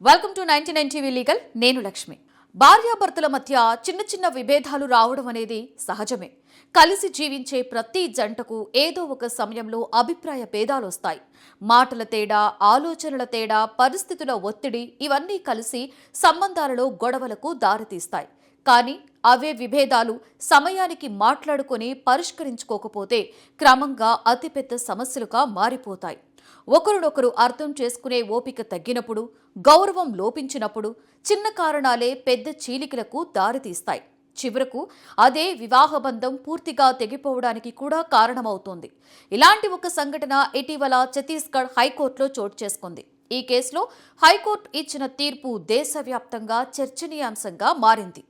Welcome to 99 TV legal. నేను లక్ష్మి. భార్యాభర్తల మధ్య చిన్న చిన్న విభేదాలు రావడం అనేది సహజమే. కలిసి జీవించే ప్రతి జంటకు ఏదో ఒక సమయంలో అభిప్రాయ భేదాలు వస్తాయి. మాటల తేడా, ఆలోచనల తేడా, పరిస్థితుల ఒత్తిడి ఇవన్నీ కలిసి సంబంధాలలో గొడవలకు దారితీస్తాయి. కానీ అవే విభేదాలు సమయానికి మాట్లాడుకొని పరిష్కరించుకోకపోతే క్రమంగా అతిపెద్ద సమస్యలుగా మారిపోతాయి. ఒకరినొకరు అర్థం చేసుకునే ఓపిక తగ్గినప్పుడు, గౌరవం లోపించినప్పుడు చిన్న కారణాలే పెద్ద చీలికలకు దారితీస్తాయి. చివరకు అదే వివాహబంధం పూర్తిగా తెగిపోవడానికి కూడా కారణమవుతోంది. ఇలాంటి ఒక సంఘటన ఇటీవల ఛత్తీస్గఢ్ హైకోర్టులో చోటు చేసుకుంది. ఈ కేసులో హైకోర్టు ఇచ్చిన తీర్పు దేశవ్యాప్తంగా చర్చనీయాంశంగా మారింది.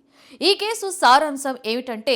ఈ కేసు సారాంశం ఏమిటంటే,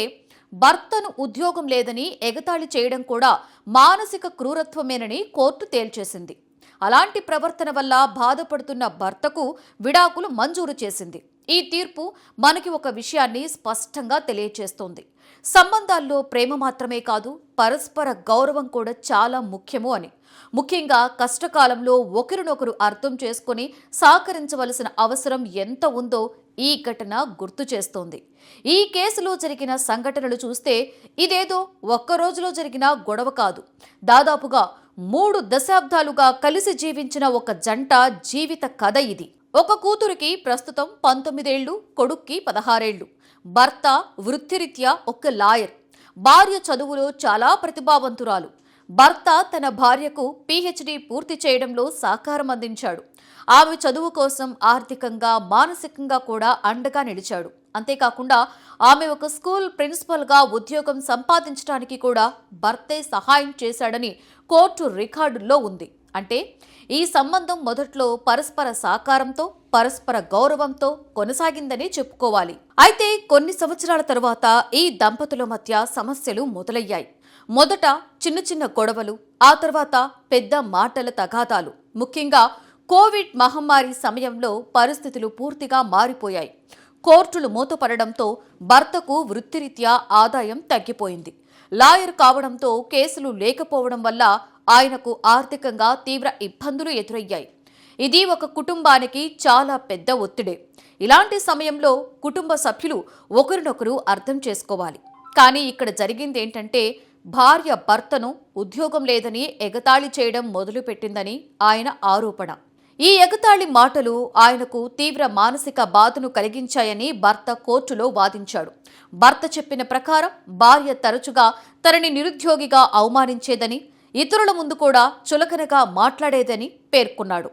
భర్తను ఉద్యోగం లేదని ఎగతాళి చేయడం కూడా మానసిక క్రూరత్వమేనని కోర్టు తేల్చేసింది. అలాంటి ప్రవర్తన వల్ల బాధపడుతున్న భర్తకు విడాకులు మంజూరు చేసింది. ఈ తీర్పు మనకి ఒక విషయాన్ని స్పష్టంగా తెలియచేస్తోంది. సంబంధాల్లో ప్రేమ మాత్రమే కాదు, పరస్పర గౌరవం కూడా చాలా ముఖ్యము అని. ముఖ్యంగా కష్టకాలంలో ఒకరినొకరు అర్థం చేసుకుని సహకరించవలసిన అవసరం ఎంత ఉందో ఈ ఘటన గుర్తు చేస్తోంది. ఈ కేసులో జరిగిన సంఘటనలు చూస్తే ఇదేదో ఒక్క రోజులో జరిగిన గొడవ కాదు. దాదాపుగా 3 దశాబ్దాలుగా కలిసి జీవించిన ఒక జంట జీవిత కథ ఇది. ఒక కూతురికి ప్రస్తుతం 19 ఏళ్లు, కొడుక్కి 16 ఏళ్లు. భర్త వృత్తిరీత్యా ఒక లాయర్. భార్య చదువులో చాలా ప్రతిభావంతురాలు. భర్త తన భార్యకు పీహెచ్డీ పూర్తి చేయడంలో సహకారం అందించాడు. ఆమె చదువు కోసం ఆర్థికంగా, మానసికంగా కూడా అండగా నిలిచాడు. అంతేకాకుండా ఆమె ఒక స్కూల్ ప్రిన్సిపల్గా ఉద్యోగం సంపాదించడానికి కూడా భర్తే సహాయం చేశాడని కోర్టు రికార్డుల్లో ఉంది. అంటే ఈ సంబంధం మొదట్లో పరస్పర సహకారంతో, పరస్పర గౌరవంతో కొనసాగిందని చెప్పుకోవాలి. అయితే కొన్ని సంవత్సరాల తరువాత ఈ దంపతుల మధ్య సమస్యలు మొదలయ్యాయి. మొదట చిన్న చిన్న గొడవలు, ఆ తర్వాత పెద్ద మాటల తగాదాలు. ముఖ్యంగా కోవిడ్ మహమ్మారి సమయంలో పరిస్థితులు పూర్తిగా మారిపోయాయి. కోర్టులు మూతపడడంతో భర్తకు వృత్తిరీత్యా ఆదాయం తగ్గిపోయింది. లాయర్ కావడంతో కేసులు లేకపోవడం వల్ల ఆయనకు ఆర్థికంగా తీవ్ర ఇబ్బందులు ఎదురయ్యాయి. ఇది ఒక కుటుంబానికి చాలా పెద్ద ఒత్తిడే. ఇలాంటి సమయంలో కుటుంబ సభ్యులు ఒకరినొకరు అర్థం చేసుకోవాలి. కానీ ఇక్కడ జరిగింది ఏంటంటే, భార్య భర్తను ఉద్యోగం లేదని ఎగతాళి చేయడం మొదలుపెట్టిందని ఆయన ఆరోపణ. ఈ ఎగతాళి మాటలు ఆయనకు తీవ్ర మానసిక బాధను కలిగించాయని భర్త కోర్టులో వాదించాడు. భర్త చెప్పిన ప్రకారం భార్య తరచుగా తనని నిరుద్యోగిగా అవమానించేదని, ఇతరుల ముందు కూడా చులకనగా మాట్లాడేదని పేర్కొన్నాడు.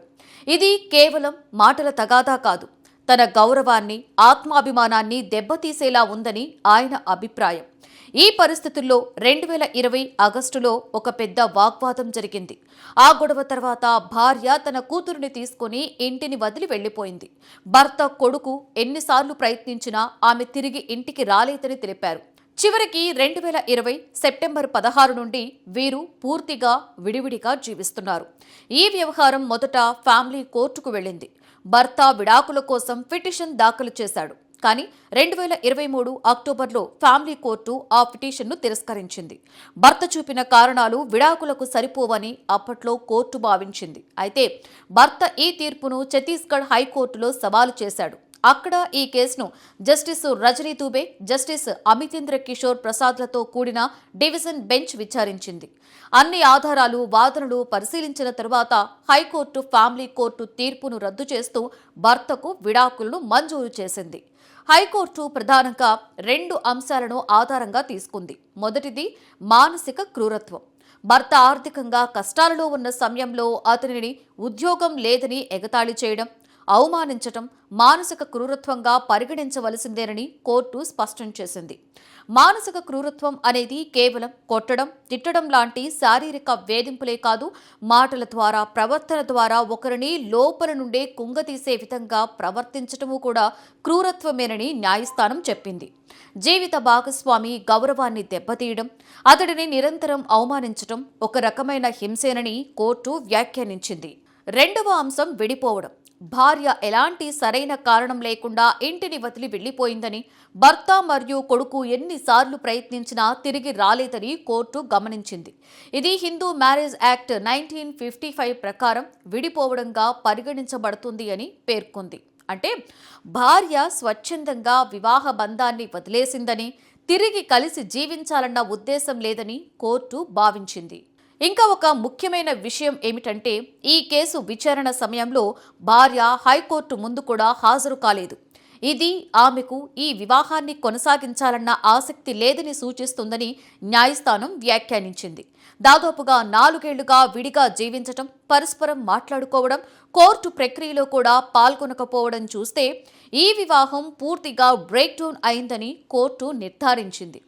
ఇది కేవలం మాటల తగాదా కాదు, తన గౌరవాన్ని, ఆత్మాభిమానాన్ని దెబ్బతీసేలా ఉందని ఆయన అభిప్రాయం. ఈ పరిస్థితుల్లో 2020 ఆగస్టులో ఒక పెద్ద వాగ్వాదం జరిగింది. ఆ గొడవ తర్వాత భార్య తన కూతురుని తీసుకుని ఇంటిని వదిలి వెళ్లిపోయింది. భర్త, కొడుకు ఎన్నిసార్లు ప్రయత్నించినా ఆమె తిరిగి ఇంటికి రాలేదని తెలిపారు. చివరికి 2020 సెప్టెంబర్ 16 నుండి వీరు పూర్తిగా విడివిడిగా జీవిస్తున్నారు. ఈ వ్యవహారం మొదట ఫ్యామిలీ కోర్టుకు వెళ్ళింది. భర్త విడాకుల కోసం పిటిషన్ దాఖలు చేశాడు. కానీ 2023 అక్టోబర్లో ఫ్యామిలీ కోర్టు ఆ పిటిషన్ను తిరస్కరించింది. భర్త చూపిన కారణాలు విడాకులకు సరిపోవని అప్పట్లో కోర్టు భావించింది. అయితే భర్త ఈ తీర్పును ఛత్తీస్గఢ్ హైకోర్టులో సవాలు చేశాడు. అక్కడ ఈ కేసును జస్టిస్ రజనీ దుబే, జస్టిస్ అమితేంద్ర కిషోర్ ప్రసాద్లతో కూడిన డివిజన్ బెంచ్ విచారించింది. అన్ని ఆధారాలు, వాదనలు పరిశీలించిన తరువాత హైకోర్టు ఫ్యామిలీ కోర్టు తీర్పును రద్దు చేస్తూ భర్తకు విడాకులను మంజూరు చేసింది. హైకోర్టు ప్రధానంగా 2 అంశాలను ఆధారంగా తీసుకుంది. మొదటిది మానసిక క్రూరత్వం. భర్త ఆర్థికంగా కష్టాలలో ఉన్న సమయంలో అతనిని ఉద్యోగం లేదని ఎగతాళి చేయడం, అవమానించటం మానసిక క్రూరత్వంగా పరిగణించవలసిందేనని కోర్టు స్పష్టం చేసింది. మానసిక క్రూరత్వం అనేది కేవలం కొట్టడం, తిట్టడం లాంటి శారీరక వేధింపులే కాదు, మాటల ద్వారా, ప్రవర్తన ద్వారా ఒకరిని లోపల నుండే కుంగతీసే విధంగా ప్రవర్తించటము కూడా క్రూరత్వమేనని న్యాయస్థానం చెప్పింది. జీవిత భాగస్వామి గౌరవాన్ని దెబ్బతీయడం, అతడిని నిరంతరం అవమానించటం ఒక రకమైన హింసేనని కోర్టు వ్యాఖ్యానించింది. రెండవ అంశం విడిపోవడం. భార్య ఎలాంటి సరైన కారణం లేకుండా ఇంటిని వదిలి వెళ్లిపోయిందని, భర్త మరియు కొడుకు ఎన్నిసార్లు ప్రయత్నించినా తిరిగి రాలేదని కోర్టు గమనించింది. ఇది హిందూ మ్యారేజ్ యాక్ట్ 1955 ప్రకారం విడిపోవడంగా పరిగణించబడుతుంది అని పేర్కొంది. అంటే భార్య స్వచ్ఛందంగా వివాహ బంధాన్ని వదిలేసిందని, తిరిగి కలిసి జీవించాలన్న ఉద్దేశం లేదని కోర్టు భావించింది. ఇంకా ఒక ముఖ్యమైన విషయం ఏమిటంటే, ఈ కేసు విచారణ సమయంలో భార్య హైకోర్టు ముందు కూడా హాజరు కాలేదు. ఇది ఆమెకు ఈ వివాహాన్ని కొనసాగించాలన్న ఆసక్తి లేదని సూచిస్తుందని న్యాయస్థానం వ్యాఖ్యానించింది. దాదాపుగా 4 ఏళ్లుగా విడిగా జీవించటం, పరస్పరం మాట్లాడుకోవడం, కోర్టు ప్రక్రియలో కూడా పాల్గొనకపోవడం చూస్తే ఈ వివాహం పూర్తిగా బ్రేక్ డౌన్ అయిందని కోర్టు నిర్ధారించింది.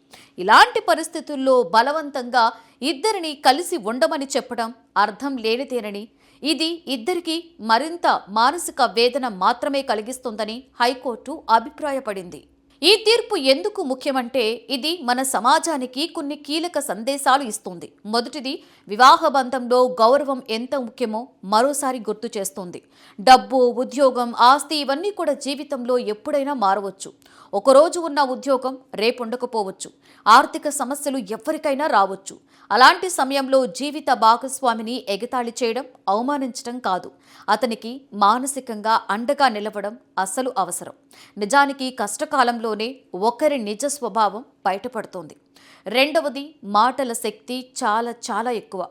ఇలాంటి పరిస్థితుల్లో బలవంతంగా ఇద్దరిని కలిసి ఉండమని చెప్పడం అర్థం లేనిదేనని, ఇది ఇద్దరికీ మరింత మానసిక వేదన మాత్రమే కలిగిస్తుందని హైకోర్టు అభిప్రాయపడింది. ఈ తీర్పు ఎందుకు ముఖ్యమంటే, ఇది మన సమాజానికి కొన్ని కీలక సందేశాలు ఇస్తుంది. మొదటిది, వివాహ బంధంలో గౌరవం ఎంత ముఖ్యమో మరోసారి గుర్తు చేస్తుంది. డబ్బు, ఉద్యోగం, ఆస్తి ఇవన్నీ కూడా జీవితంలో ఎప్పుడైనా మారవచ్చు. ఒకరోజు ఉన్న ఉద్యోగం రేపుండకపోవచ్చు. ఆర్థిక సమస్యలు ఎవరికైనా రావచ్చు. అలాంటి సమయంలో జీవిత భాగస్వామిని ఎగతాళి చేయడం, అవమానించడం కాదు, అతనికి మానసికంగా అండగా నిలవడం అసలు అవసరం. నిజానికి కష్టకాలంలోనే ఒకరి నిజ స్వభావం బయటపడుతోంది. రెండవది, మాటల శక్తి చాలా చాలా ఎక్కువ.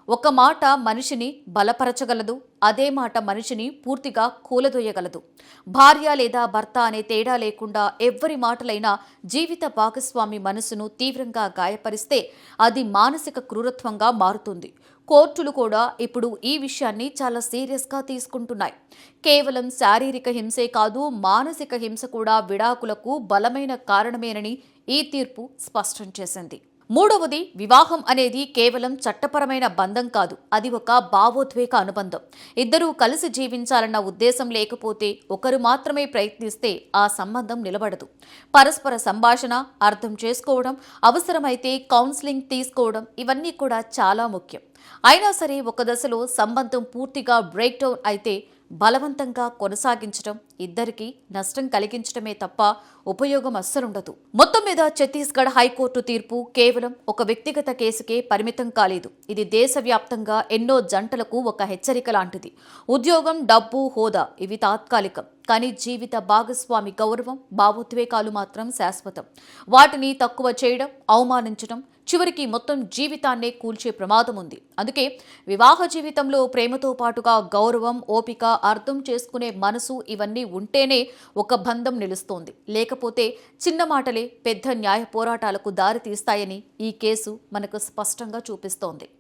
ఒక మాట మనిషిని బలపరచగలదు, అదే మాట మనిషిని పూర్తిగా కూలదొయ్యగలదు. భార్య లేదా భర్త అనే తేడా లేకుండా ఎవ్వరి మాటలైనా జీవిత భాగస్వామి మనసును తీవ్రంగా గాయపరిస్తే అది మానసిక క్రూరత్వంగా మారుతుంది. కోర్టులు కూడా ఇప్పుడు ఈ విషయాన్ని చాలా సీరియస్గా తీసుకుంటున్నాయి. కేవలం శారీరక హింసే కాదు, మానసిక హింస కూడా విడాకులకు బలమైన కారణమేనని ఈ తీర్పు స్పష్టం చేసింది. మూడవది, వివాహం అనేది కేవలం చట్టపరమైన బంధం కాదు, అది ఒక భావోద్వేగ అనుబంధం. ఇద్దరూ కలిసి జీవించాలన్న ఉద్దేశం లేకపోతే, ఒకరు మాత్రమే ప్రయత్నిస్తే ఆ సంబంధం నిలబడదు. పరస్పర సంభాషణ, అర్థం చేసుకోవడం, అవసరమైతే కౌన్సిలింగ్ తీసుకోవడం ఇవన్నీ కూడా చాలా ముఖ్యం. అయినా సరే ఒక దశలో సంబంధం పూర్తిగా బ్రేక్ డౌన్ అయితే బలవంతంగా కొనసాగించడం ఇద్దరికీ నష్టం కలిగించడమే తప్ప ఉపయోగం అస్సలుండదు. మొత్తం మీద ఛత్తీస్గఢ్ హైకోర్టు తీర్పు కేవలం ఒక వ్యక్తిగత కేసుకే పరిమితం కాలేదు. ఇది దేశవ్యాప్తంగా ఎన్నో జంటలకు ఒక హెచ్చరిక లాంటిది. ఉద్యోగం, డబ్బు, హోదా ఇవి తాత్కాలికం, కానీ జీవిత భాగస్వామి గౌరవం, భావోద్వేగాలు మాత్రం శాశ్వతం. వాటిని తక్కువ చేయడం, అవమానించడం చివరికి మొత్తం జీవితాన్నే కూల్చే ప్రమాదం ఉంది. అందుకే వివాహ జీవితంలో ప్రేమతో పాటుగా గౌరవం, ఓపిక, అర్థం చేసుకునే మనసు ఇవన్నీ ఉంటేనే ఒక బంధం నిలుస్తోంది. లేకపోతే చిన్న మాటలే పెద్ద న్యాయ పోరాటాలకు దారి తీస్తాయని ఈ కేసు మనకు స్పష్టంగా చూపిస్తోంది.